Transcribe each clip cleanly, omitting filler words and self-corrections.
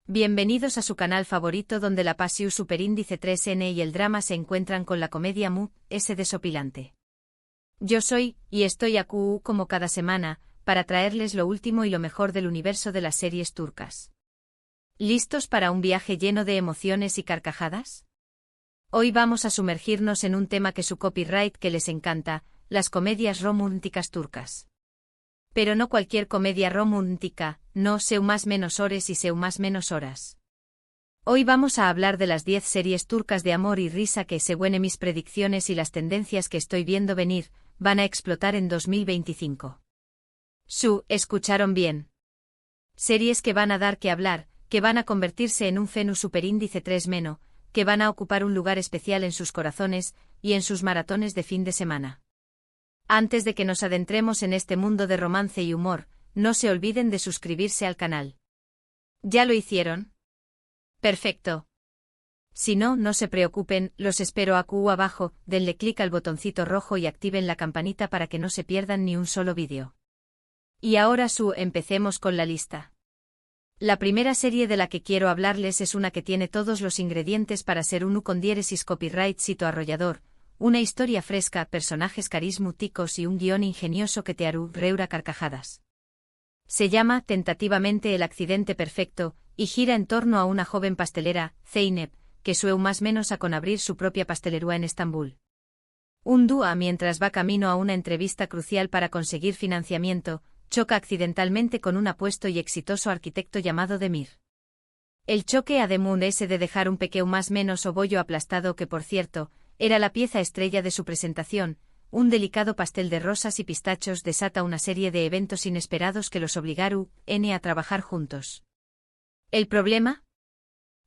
Bienvenidos a su canal favorito donde la pasión superíndice 3N y el drama se encuentran con la comedia mu.s desopilante. Yo soy, y estoy aquí como cada semana, para traerles lo último y lo mejor del universo de las series turcas. ¿Listos para un viaje lleno de emociones y carcajadas? Hoy vamos a sumergirnos en un tema que su copyright que les encanta, las comedias románticas turcas. Pero no cualquier comedia romántica, no seu más menos horas y seu más menos horas. Hoy vamos a hablar de las 10 series turcas de amor y risa que, según mis predicciones y las tendencias que estoy viendo venir, van a explotar en 2025. ¿Escucharon bien? Series que van a dar que hablar, que van a convertirse en un fenómeno superíndice 3 meno, que van a ocupar un lugar especial en sus corazones y en sus maratones de fin de semana. Antes de que nos adentremos en este mundo de romance y humor, no se olviden de suscribirse al canal. ¿Ya lo hicieron? Perfecto. Si no, no se preocupen, los espero aquí abajo, denle clic al botoncito rojo y activen la campanita para que no se pierdan ni un solo vídeo. Y ahora empecemos con la lista. La primera serie de la que quiero hablarles es una que tiene todos los ingredientes para ser un con diéresis copyright sito arrollador, una historia fresca, personajes carismáticos y un guión ingenioso que te hará reír a carcajadas. Se llama, tentativamente, El accidente perfecto, y gira en torno a una joven pastelera, Zeynep, que sueña más menos con abrir su propia pastelería en Estambul. Un día, mientras va camino a una entrevista crucial para conseguir financiamiento, choca accidentalmente con un apuesto y exitoso arquitecto llamado Demir. El choque además de dejar un pequeño más menos obollo aplastado que, por cierto, era la pieza estrella de su presentación, un delicado pastel de rosas y pistachos desata una serie de eventos inesperados que los obligaron a trabajar juntos. ¿El problema?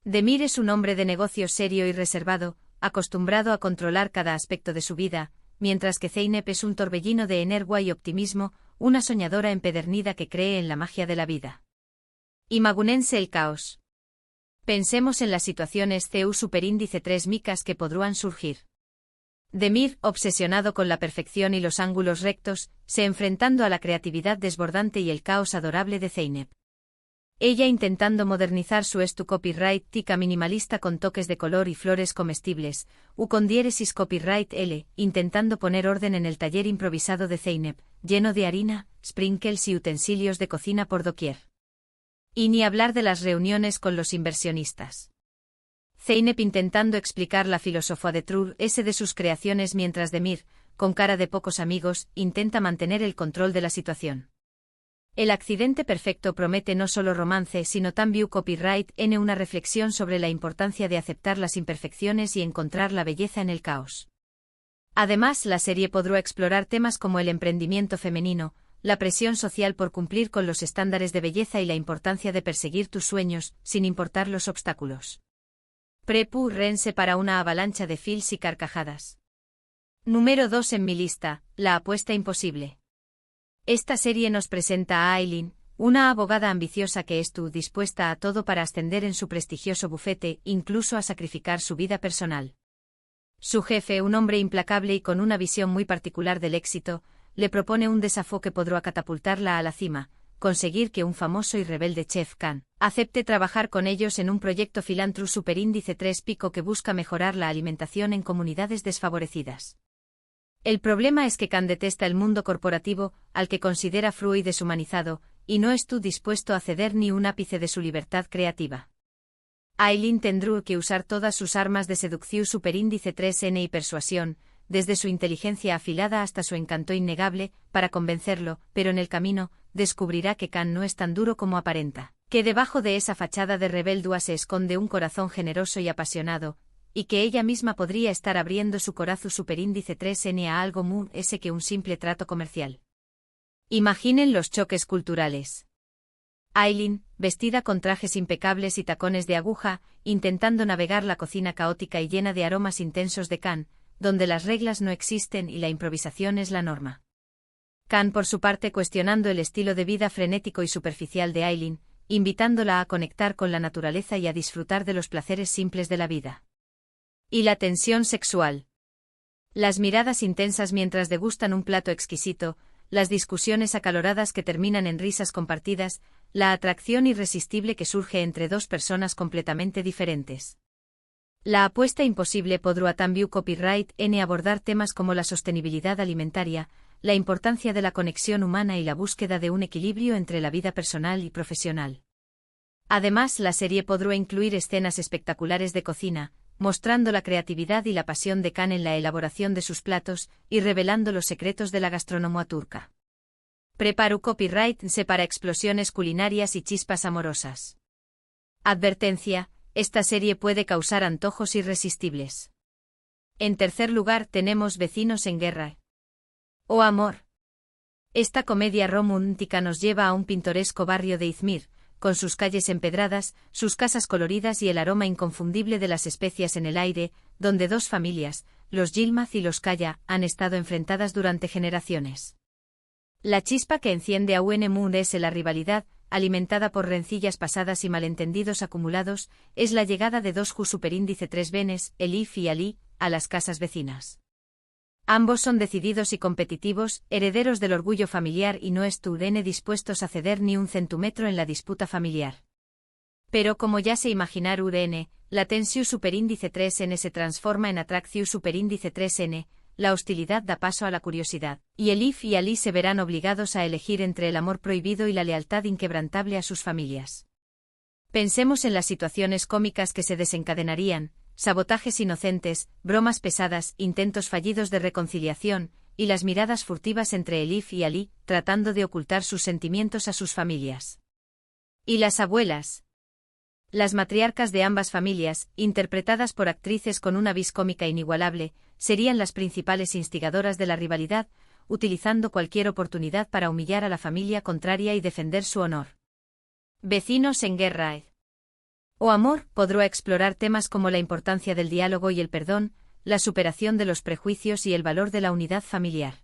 Demir es un hombre de negocios serio y reservado, acostumbrado a controlar cada aspecto de su vida, mientras que Zeynep es un torbellino de energía y optimismo, una soñadora empedernida que cree en la magia de la vida. Imagínense el caos. Pensemos en las situaciones superíndice 3 micas que podrán surgir. Demir, obsesionado con la perfección y los ángulos rectos, se enfrentando a la creatividad desbordante y el caos adorable de Zeynep. Ella intentando modernizar su copyright tica minimalista con toques de color y flores comestibles, con diéresis copyright L, intentando poner orden en el taller improvisado de Zeynep, lleno de harina, sprinkles y utensilios de cocina por doquier. Y ni hablar de las reuniones con los inversionistas. Zeynep intentando explicar la filosofía de sus creaciones mientras Demir, con cara de pocos amigos, intenta mantener el control de la situación. El accidente perfecto promete no solo romance sino también copyright en una reflexión sobre la importancia de aceptar las imperfecciones y encontrar la belleza en el caos. Además, la serie podrá explorar temas como el emprendimiento femenino, la presión social por cumplir con los estándares de belleza y la importancia de perseguir tus sueños, sin importar los obstáculos. Prepárense para una avalancha de feels y carcajadas. Número 2 en mi lista, La apuesta imposible. Esta serie nos presenta a Aylin, una abogada ambiciosa que está dispuesta a todo para ascender en su prestigioso bufete, incluso a sacrificar su vida personal. Su jefe, un hombre implacable y con una visión muy particular del éxito, le propone un desafío que podrá catapultarla a la cima, conseguir que un famoso y rebelde chef Khan acepte trabajar con ellos en un proyecto filántropo superíndice 3 pico que busca mejorar la alimentación en comunidades desfavorecidas. El problema es que Khan detesta el mundo corporativo, al que considera frío y deshumanizado, y no está dispuesto a ceder ni un ápice de su libertad creativa. Aylin tendrá que usar todas sus armas de seducción superíndice 3N y persuasión, desde su inteligencia afilada hasta su encanto innegable, para convencerlo, pero en el camino, descubrirá que Khan no es tan duro como aparenta, que debajo de esa fachada de rebeldía se esconde un corazón generoso y apasionado, y que ella misma podría estar abriendo su corazón superíndice 3N a algo más que un simple trato comercial. Imaginen los choques culturales. Aylin, vestida con trajes impecables y tacones de aguja, intentando navegar la cocina caótica y llena de aromas intensos de Khan, donde las reglas no existen y la improvisación es la norma. Khan, por su parte, cuestionando el estilo de vida frenético y superficial de Aylin, invitándola a conectar con la naturaleza y a disfrutar de los placeres simples de la vida. Y la tensión sexual. Las miradas intensas mientras degustan un plato exquisito, las discusiones acaloradas que terminan en risas compartidas, la atracción irresistible que surge entre dos personas completamente diferentes. La apuesta imposible podrá también copyright en abordar temas como la sostenibilidad alimentaria, la importancia de la conexión humana y la búsqueda de un equilibrio entre la vida personal y profesional. Además, la serie podrá incluir escenas espectaculares de cocina, mostrando la creatividad y la pasión de Khan en la elaboración de sus platos y revelando los secretos de la gastronomía turca. Preparu copyright para explosiones culinarias y chispas amorosas. Advertencia: esta serie puede causar antojos irresistibles. En tercer lugar tenemos Vecinos en Guerra. ¡Oh amor! Esta comedia romántica nos lleva a un pintoresco barrio de Izmir, con sus calles empedradas, sus casas coloridas y el aroma inconfundible de las especias en el aire, donde dos familias, los Yilmaz y los Kaya, han estado enfrentadas durante generaciones. La chispa que enciende a Uenemun es la rivalidad, alimentada por rencillas pasadas y malentendidos acumulados, es la llegada de dos Ju superíndice 3 benes, Elif y Ali, a las casas vecinas. Ambos son decididos y competitivos, herederos del orgullo familiar y no estuvieron dispuestos a ceder ni un centímetro en la disputa familiar. Pero como ya se imaginar UDN, la tensión superíndice 3N se transforma en atracción superíndice 3N, la hostilidad da paso a la curiosidad, y Elif y Ali se verán obligados a elegir entre el amor prohibido y la lealtad inquebrantable a sus familias. Pensemos en las situaciones cómicas que se desencadenarían: sabotajes inocentes, bromas pesadas, intentos fallidos de reconciliación, y las miradas furtivas entre Elif y Ali, tratando de ocultar sus sentimientos a sus familias. ¿Y las abuelas? Las matriarcas de ambas familias, interpretadas por actrices con una vis cómica inigualable, serían las principales instigadoras de la rivalidad, utilizando cualquier oportunidad para humillar a la familia contraria y defender su honor. Vecinos en Guerra. ¡Oh amor! Podrá explorar temas como la importancia del diálogo y el perdón, la superación de los prejuicios y el valor de la unidad familiar.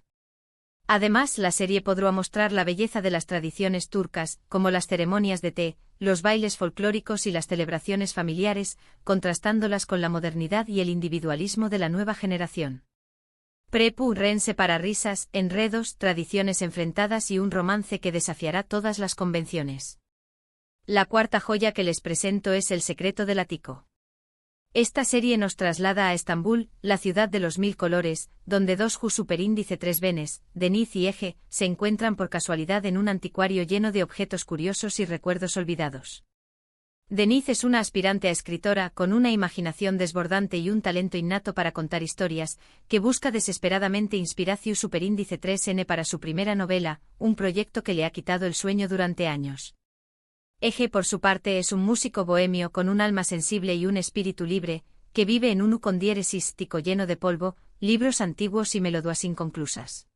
Además, la serie podrá mostrar la belleza de las tradiciones turcas, como las ceremonias de té, los bailes folclóricos y las celebraciones familiares, contrastándolas con la modernidad y el individualismo de la nueva generación. Prepu rense para risas, enredos, tradiciones enfrentadas y un romance que desafiará todas las convenciones. La cuarta joya que les presento es El secreto del ático. Esta serie nos traslada a Estambul, la ciudad de los mil colores, donde dos Ju superíndice 3 benes, Deniz y Ege, se encuentran por casualidad en un anticuario lleno de objetos curiosos y recuerdos olvidados. Deniz es una aspirante a escritora con una imaginación desbordante y un talento innato para contar historias, que busca desesperadamente inspiración superíndice 3N para su primera novela, un proyecto que le ha quitado el sueño durante años. Ege, por su parte, es un músico bohemio con un alma sensible y un espíritu libre, que vive en un ucondiéresis tico lleno de polvo, libros antiguos y melodías inconclusas.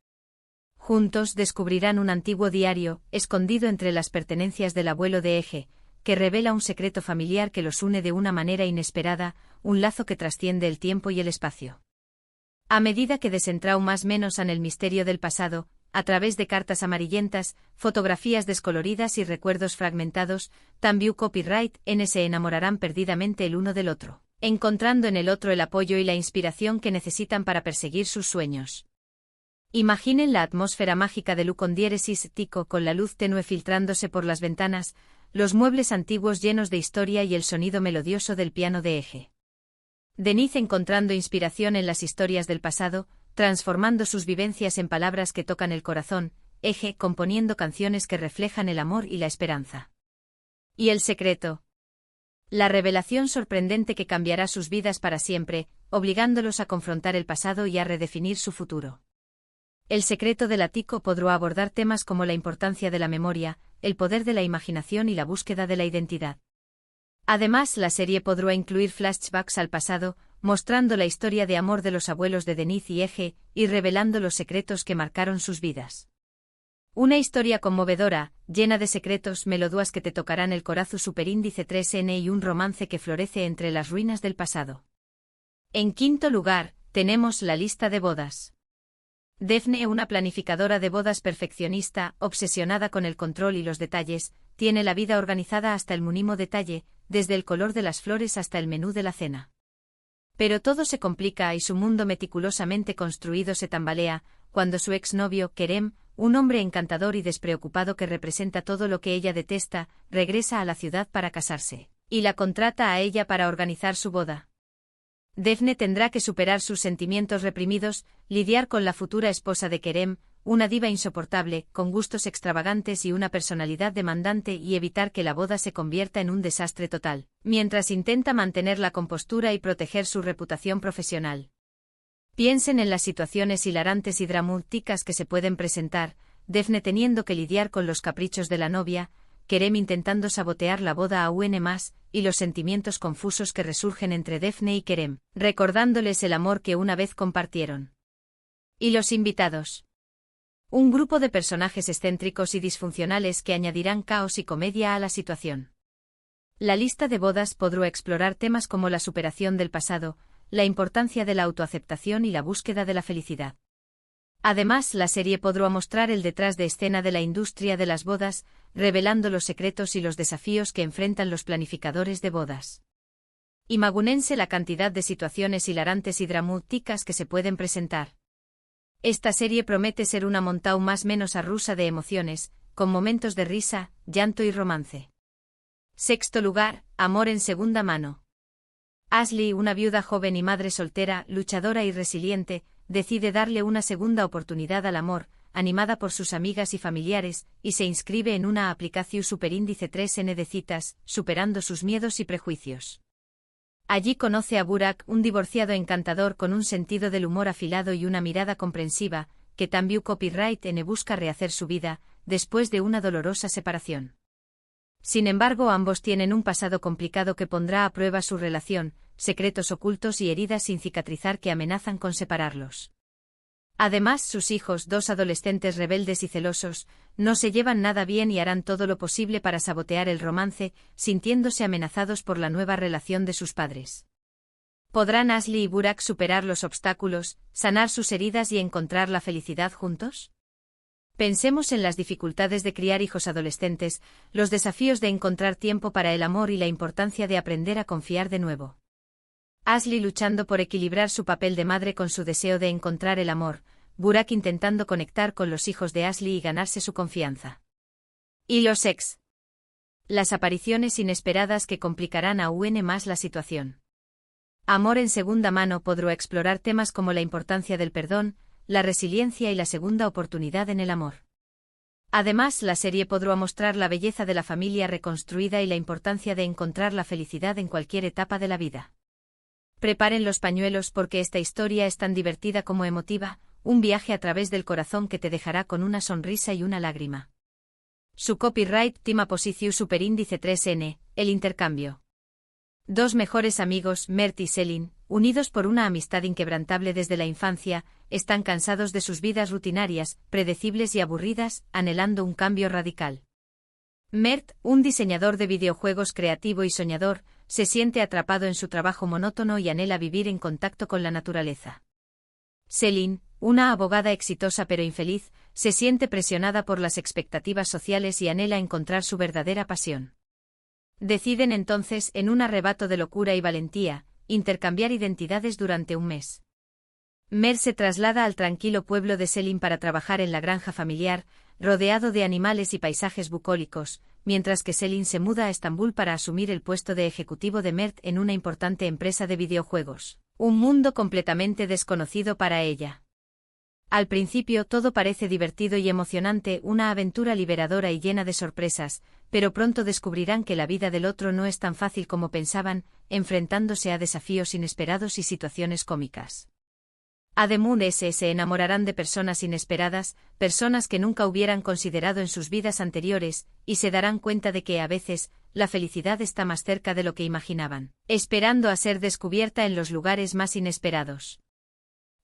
Juntos descubrirán un antiguo diario, escondido entre las pertenencias del abuelo de Ege, que revela un secreto familiar que los une de una manera inesperada, un lazo que trasciende el tiempo y el espacio. A medida que desentrau más menos en el misterio del pasado, a través de cartas amarillentas, fotografías descoloridas y recuerdos fragmentados, también copyright se enamorarán perdidamente el uno del otro, encontrando en el otro el apoyo y la inspiración que necesitan para perseguir sus sueños. Imaginen la atmósfera mágica de Ucondiéresis tico con la luz tenue filtrándose por las ventanas, los muebles antiguos llenos de historia y el sonido melodioso del piano de Ege. Deniz encontrando inspiración en las historias del pasado, transformando sus vivencias en palabras que tocan el corazón, Ege componiendo canciones que reflejan el amor y la esperanza. ¿Y el secreto? La revelación sorprendente que cambiará sus vidas para siempre, obligándolos a confrontar el pasado y a redefinir su futuro. El secreto del ático podrá abordar temas como la importancia de la memoria, el poder de la imaginación y la búsqueda de la identidad. Además, la serie podrá incluir flashbacks al pasado, mostrando la historia de amor de los abuelos de Deniz y Ege, y revelando los secretos que marcaron sus vidas. Una historia conmovedora, llena de secretos, melodías que te tocarán el corazón superíndice 3N y un romance que florece entre las ruinas del pasado. En quinto lugar, tenemos La lista de bodas. Defne, una planificadora de bodas perfeccionista, obsesionada con el control y los detalles, tiene la vida organizada hasta el mínimo detalle, desde el color de las flores hasta el menú de la cena. Pero todo se complica y su mundo meticulosamente construido se tambalea, cuando su exnovio, Kerem, un hombre encantador y despreocupado que representa todo lo que ella detesta, regresa a la ciudad para casarse, y la contrata a ella para organizar su boda. Defne tendrá que superar sus sentimientos reprimidos, lidiar con la futura esposa de Kerem, una diva insoportable, con gustos extravagantes y una personalidad demandante, y evitar que la boda se convierta en un desastre total, mientras intenta mantener la compostura y proteger su reputación profesional. Piensen en las situaciones hilarantes y dramáticas que se pueden presentar, Defne teniendo que lidiar con los caprichos de la novia, Kerem intentando sabotear la boda a más, y los sentimientos confusos que resurgen entre Defne y Kerem, recordándoles el amor que una vez compartieron. Y los invitados. Un grupo de personajes excéntricos y disfuncionales que añadirán caos y comedia a la situación. La lista de bodas podrá explorar temas como la superación del pasado, la importancia de la autoaceptación y la búsqueda de la felicidad. Además, la serie podrá mostrar el detrás de escena de la industria de las bodas, revelando los secretos y los desafíos que enfrentan los planificadores de bodas. Imagínense la cantidad de situaciones hilarantes y dramáticas que se pueden presentar. Esta serie promete ser una montaña más menos arrusa de emociones, con momentos de risa, llanto y romance. Sexto lugar, Amor en segunda mano. Ashley, una viuda joven y madre soltera, luchadora y resiliente, decide darle una segunda oportunidad al amor, animada por sus amigas y familiares, y se inscribe en una aplicación superíndice 3N de citas, superando sus miedos y prejuicios. Allí conoce a Burak, un divorciado encantador con un sentido del humor afilado y una mirada comprensiva, que también copyright en busca rehacer su vida, después de una dolorosa separación. Sin embargo, ambos tienen un pasado complicado que pondrá a prueba su relación, secretos ocultos y heridas sin cicatrizar que amenazan con separarlos. Además, sus hijos, dos adolescentes rebeldes y celosos, no se llevan nada bien y harán todo lo posible para sabotear el romance, sintiéndose amenazados por la nueva relación de sus padres. ¿Podrán Ashley y Burak superar los obstáculos, sanar sus heridas y encontrar la felicidad juntos? Pensemos en las dificultades de criar hijos adolescentes, los desafíos de encontrar tiempo para el amor y la importancia de aprender a confiar de nuevo. Ashley luchando por equilibrar su papel de madre con su deseo de encontrar el amor, Burak intentando conectar con los hijos de Ashley y ganarse su confianza. Y los ex. Las apariciones inesperadas que complicarán aún más la situación. Amor en segunda mano podrá explorar temas como la importancia del perdón, la resiliencia y la segunda oportunidad en el amor. Además, la serie podrá mostrar la belleza de la familia reconstruida y la importancia de encontrar la felicidad en cualquier etapa de la vida. Preparen los pañuelos porque esta historia es tan divertida como emotiva, un viaje a través del corazón que te dejará con una sonrisa y una lágrima. Su copyright Tima Posición Superíndice 3N, el intercambio. Dos mejores amigos, Mert y Selin, unidos por una amistad inquebrantable desde la infancia, están cansados de sus vidas rutinarias, predecibles y aburridas, anhelando un cambio radical. Mert, un diseñador de videojuegos creativo y soñador, se siente atrapado en su trabajo monótono y anhela vivir en contacto con la naturaleza. Selin, una abogada exitosa pero infeliz, se siente presionada por las expectativas sociales y anhela encontrar su verdadera pasión. Deciden entonces, en un arrebato de locura y valentía, intercambiar identidades durante un mes. Mert se traslada al tranquilo pueblo de Selin para trabajar en la granja familiar, rodeado de animales y paisajes bucólicos, mientras que Selin se muda a Estambul para asumir el puesto de ejecutivo de Mert en una importante empresa de videojuegos, un mundo completamente desconocido para ella. Al principio todo parece divertido y emocionante, una aventura liberadora y llena de sorpresas, pero pronto descubrirán que la vida del otro no es tan fácil como pensaban, enfrentándose a desafíos inesperados y situaciones cómicas. Además se enamorarán de personas inesperadas, personas que nunca hubieran considerado en sus vidas anteriores, y se darán cuenta de que a veces, la felicidad está más cerca de lo que imaginaban, esperando a ser descubierta en los lugares más inesperados.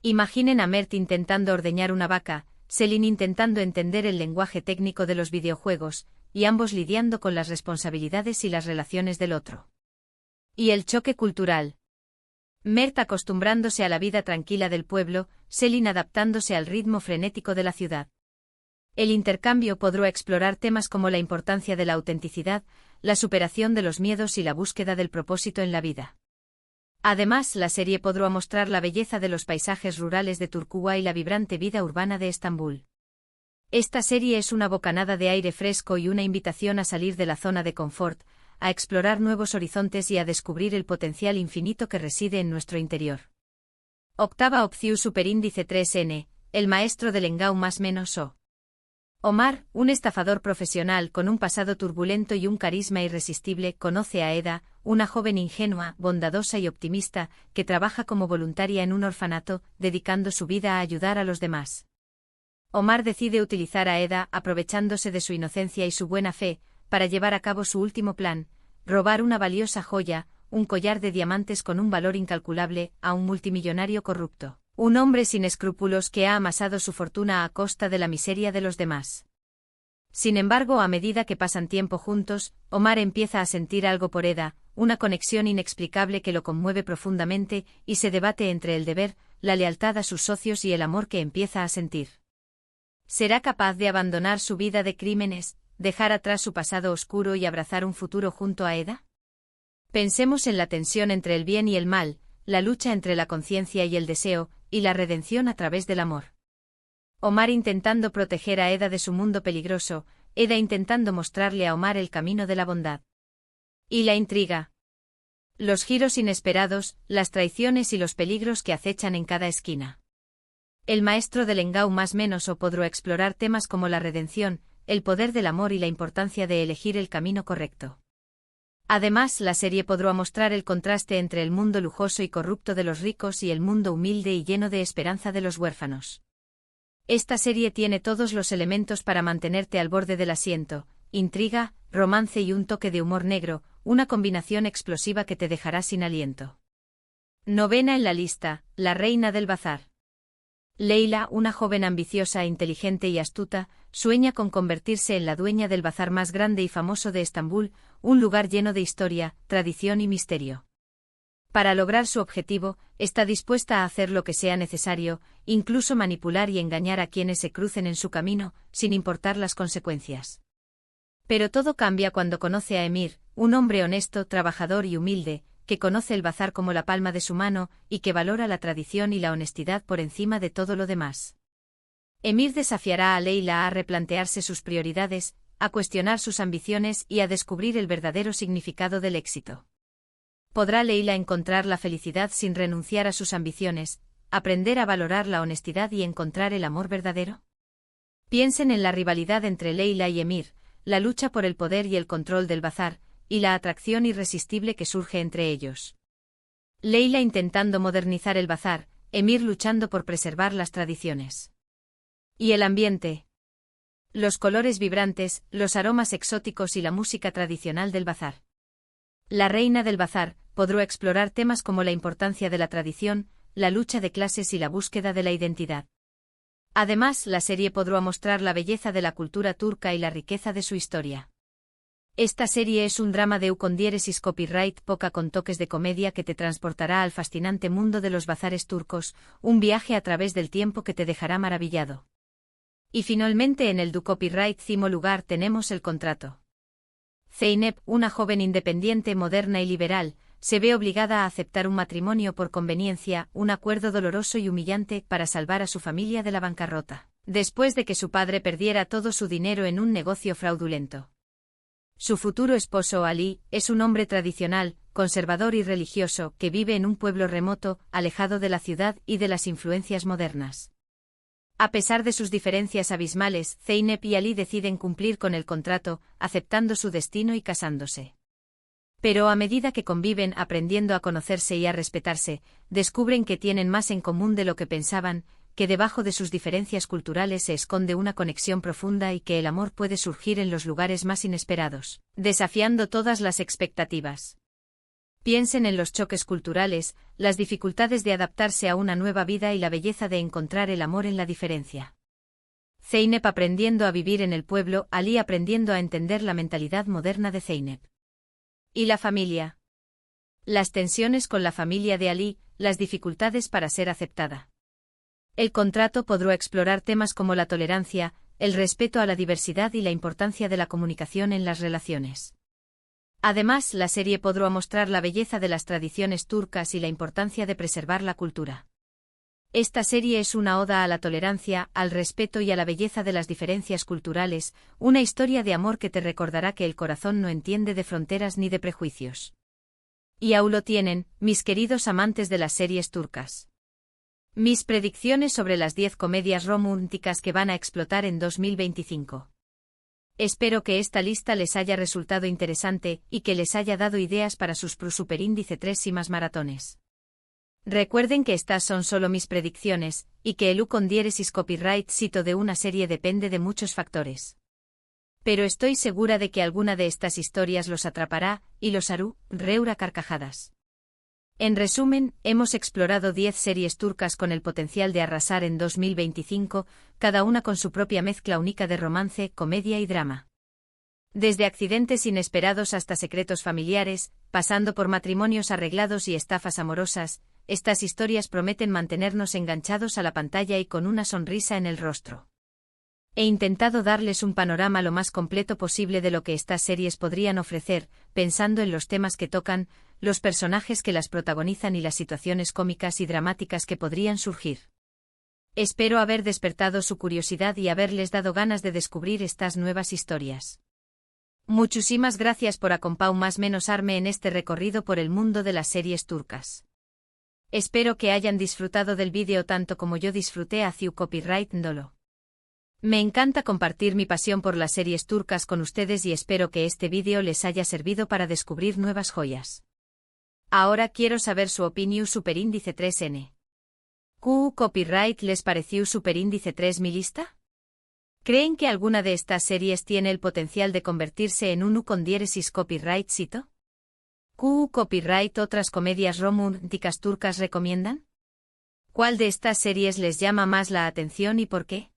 Imaginen a Mert intentando ordeñar una vaca, Selin intentando entender el lenguaje técnico de los videojuegos, y ambos lidiando con las responsabilidades y las relaciones del otro. Y el choque cultural. Mert acostumbrándose a la vida tranquila del pueblo, Selin adaptándose al ritmo frenético de la ciudad. El intercambio podrá explorar temas como la importancia de la autenticidad, la superación de los miedos y la búsqueda del propósito en la vida. Además, la serie podrá mostrar la belleza de los paisajes rurales de Turquía y la vibrante vida urbana de Estambul. Esta serie es una bocanada de aire fresco y una invitación a salir de la zona de confort, a explorar nuevos horizontes y a descubrir el potencial infinito que reside en nuestro interior. Octava opción superíndice 3N, el maestro del engau más menos o. Omar, un estafador profesional con un pasado turbulento y un carisma irresistible, conoce a Eda, una joven ingenua, bondadosa y optimista, que trabaja como voluntaria en un orfanato, dedicando su vida a ayudar a los demás. Omar decide utilizar a Eda, aprovechándose de su inocencia y su buena fe, para llevar a cabo su último plan, robar una valiosa joya, un collar de diamantes con un valor incalculable, a un multimillonario corrupto, un hombre sin escrúpulos que ha amasado su fortuna a costa de la miseria de los demás. Sin embargo, a medida que pasan tiempo juntos, Omar empieza a sentir algo por Eda, una conexión inexplicable que lo conmueve profundamente, y se debate entre el deber, la lealtad a sus socios y el amor que empieza a sentir. ¿Será capaz de abandonar su vida de crímenes, dejar atrás su pasado oscuro y abrazar un futuro junto a Eda? Pensemos en la tensión entre el bien y el mal, la lucha entre la conciencia y el deseo, y la redención a través del amor. Omar intentando proteger a Eda de su mundo peligroso, Eda intentando mostrarle a Omar el camino de la bondad. Y la intriga. Los giros inesperados, las traiciones y los peligros que acechan en cada esquina. El maestro del engau más menos o podrá explorar temas como la redención, el poder del amor y la importancia de elegir el camino correcto. Además, la serie podrá mostrar el contraste entre el mundo lujoso y corrupto de los ricos y el mundo humilde y lleno de esperanza de los huérfanos. Esta serie tiene todos los elementos para mantenerte al borde del asiento: intriga, romance y un toque de humor negro, una combinación explosiva que te dejará sin aliento. Novena en la lista, La reina del bazar. Leila, una joven ambiciosa, inteligente y astuta, sueña con convertirse en la dueña del bazar más grande y famoso de Estambul, un lugar lleno de historia, tradición y misterio. Para lograr su objetivo, está dispuesta a hacer lo que sea necesario, incluso manipular y engañar a quienes se crucen en su camino, sin importar las consecuencias. Pero todo cambia cuando conoce a Emir, un hombre honesto, trabajador y humilde, que conoce el bazar como la palma de su mano, y que valora la tradición y la honestidad por encima de todo lo demás. Emir desafiará a Leila a replantearse sus prioridades, a cuestionar sus ambiciones y a descubrir el verdadero significado del éxito. ¿Podrá Leila encontrar la felicidad sin renunciar a sus ambiciones, aprender a valorar la honestidad y encontrar el amor verdadero? Piensen en la rivalidad entre Leila y Emir, la lucha por el poder y el control del bazar, y la atracción irresistible que surge entre ellos. Leila intentando modernizar el bazar, Emir luchando por preservar las tradiciones. ¿Y el ambiente? Los colores vibrantes, los aromas exóticos y la música tradicional del bazar. La reina del bazar podrá explorar temas como la importancia de la tradición, la lucha de clases y la búsqueda de la identidad. Además, la serie podrá mostrar la belleza de la cultura turca y la riqueza de su historia. Esta serie es un drama de con diéresis copyright poca con toques de comedia que te transportará al fascinante mundo de los bazares turcos, un viaje a través del tiempo que te dejará maravillado. Y finalmente en el copyright cimo lugar tenemos el contrato. Zeynep, una joven independiente, moderna y liberal, se ve obligada a aceptar un matrimonio por conveniencia, un acuerdo doloroso y humillante para salvar a su familia de la bancarrota, después de que su padre perdiera todo su dinero en un negocio fraudulento. Su futuro esposo Ali es un hombre tradicional, conservador y religioso que vive en un pueblo remoto, alejado de la ciudad y de las influencias modernas. A pesar de sus diferencias abismales, Zeynep y Ali deciden cumplir con el contrato, aceptando su destino y casándose. Pero a medida que conviven, aprendiendo a conocerse y a respetarse, descubren que tienen más en común de lo que pensaban, que debajo de sus diferencias culturales se esconde una conexión profunda y que el amor puede surgir en los lugares más inesperados, desafiando todas las expectativas. Piensen en los choques culturales, las dificultades de adaptarse a una nueva vida y la belleza de encontrar el amor en la diferencia. Zeynep aprendiendo a vivir en el pueblo, Ali aprendiendo a entender la mentalidad moderna de Zeynep. ¿Y la familia? Las tensiones con la familia de Ali, las dificultades para ser aceptada. El contrato podrá explorar temas como la tolerancia, el respeto a la diversidad y la importancia de la comunicación en las relaciones. Además, la serie podrá mostrar la belleza de las tradiciones turcas y la importancia de preservar la cultura. Esta serie es una oda a la tolerancia, al respeto y a la belleza de las diferencias culturales, una historia de amor que te recordará que el corazón no entiende de fronteras ni de prejuicios. Y aún lo tienen, mis queridos amantes de las series turcas. Mis predicciones sobre las 10 comedias románticas que van a explotar en 2025. Espero que esta lista les haya resultado interesante y que les haya dado ideas para sus superíndice 3 y más maratones. Recuerden que estas son solo mis predicciones, y que el con diéresis copyright cito de una serie depende de muchos factores. Pero estoy segura de que alguna de estas historias los atrapará, y los hará reír a carcajadas. En resumen, hemos explorado 10 series turcas con el potencial de arrasar en 2025, cada una con su propia mezcla única de romance, comedia y drama. Desde accidentes inesperados hasta secretos familiares, pasando por matrimonios arreglados y estafas amorosas, estas historias prometen mantenernos enganchados a la pantalla y con una sonrisa en el rostro. He intentado darles un panorama lo más completo posible de lo que estas series podrían ofrecer, pensando en los temas que tocan, los personajes que las protagonizan y las situaciones cómicas y dramáticas que podrían surgir. Espero haber despertado su curiosidad y haberles dado ganas de descubrir estas nuevas historias. Muchísimas gracias por acompañarme en este recorrido por el mundo de las series turcas. Espero que hayan disfrutado del vídeo tanto como yo disfruté hacia copyright Ndolo. Me encanta compartir mi pasión por las series turcas con ustedes y espero que este vídeo les haya servido para descubrir nuevas joyas. Ahora quiero saber su opinión superíndice 3N. ¿Q copyright les pareció superíndice 3 mi lista? ¿Creen que alguna de estas series tiene el potencial de convertirse en un U con diéresis copyright cito? ¿Q copyright otras comedias románticas turcas recomiendan? ¿Cuál de estas series les llama más la atención y por qué?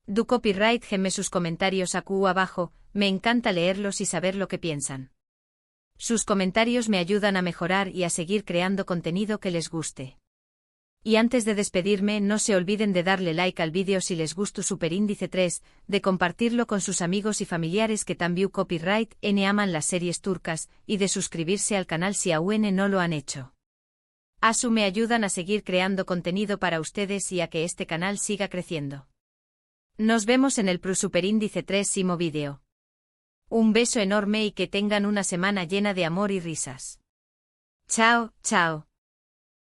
Du copyright geme sus comentarios abajo, me encanta leerlos y saber lo que piensan. Sus comentarios me ayudan a mejorar y a seguir creando contenido que les guste. Y antes de despedirme no se olviden de darle like al vídeo si les gustó superíndice 3, de compartirlo con sus amigos y familiares que también copyright N aman las series turcas, y de suscribirse al canal si aún no lo han hecho. Me ayudan a seguir creando contenido para ustedes y a que este canal siga creciendo. Nos vemos en el superíndice 3 vídeo. Un beso enorme y que tengan una semana llena de amor y risas. Chao, chao.